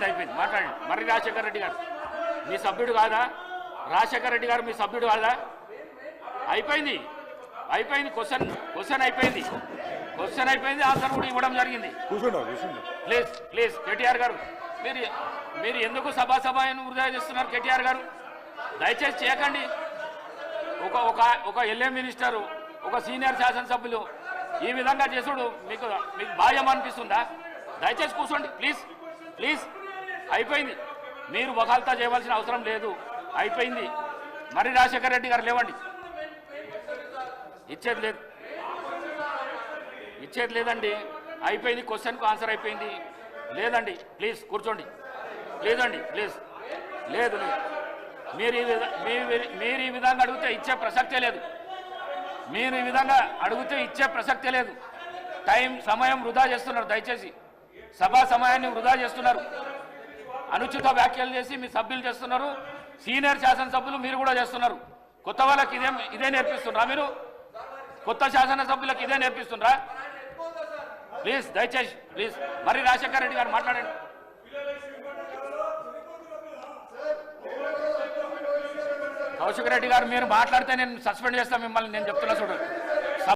అయిపోయింది మాట్లాడండి. మర్రి రాజశేఖర రెడ్డి గారు మీ సభ్యుడు కాదా? రాజశేఖర రెడ్డి గారు మీ సభ్యుడు కాదా? అయిపోయింది క్వశ్చన్ అయిపోయింది ఆన్సర్ కూడా ఇవ్వడం జరిగింది. ప్లీజ్ కేటీఆర్ గారు మీరు ఎందుకు సభాయను వృధా చేస్తున్నారు? కేటీఆర్ గారు దయచేసి చేయకండి. ఒక ఎల్ఏ మినిస్టరు, ఒక సీనియర్ శాసనసభ్యులు ఈ విధంగా చేసుడు మీకు భావ్యం అనిపిస్తుందా? దయచేసి కూర్చోండి ప్లీజ్. అయిపోయింది. మీరు వకాల్తా చేయవలసిన అవసరం లేదు. అయిపోయింది. మర్రి రాజశేఖర రెడ్డి గారు లేవండి. ఇచ్చేది లేదండి. అయిపోయింది. క్వశ్చన్కు ఆన్సర్ అయిపోయింది. లేదండి ప్లీజ్ కూర్చోండి. లేదండి ప్లీజ్. లేదు మీరు ఈ విధంగా అడిగితే ఇచ్చే ప్రసక్తే లేదు. మీరు ఈ విధంగా అడిగితే ఇచ్చే ప్రసక్తే లేదు. సమయం వృధా చేస్తున్నారు. దయచేసి సభా సమయాన్ని వృధా చేస్తున్నారు. అనుచిత వ్యాఖ్యలు చేసి మీ సభ్యులు చేస్తున్నారు. సీనియర్ శాసనసభ్యులు మీరు కూడా చేస్తున్నారు. కొత్త వాళ్ళకి ఇదే నేర్పిస్తున్నారా? మీరు కొత్త శాసనసభ్యులకు ఇదే నేర్పిస్తున్నారా? దయచేసి ప్లీజ్. మర్రి రాజశేఖర రెడ్డి గారు మాట్లాడండి. కౌశిక్ రెడ్డి గారు మీరు మాట్లాడితే నేను సస్పెండ్ చేస్తాను మిమ్మల్ని. నేను చెప్తున్నా చూడండి.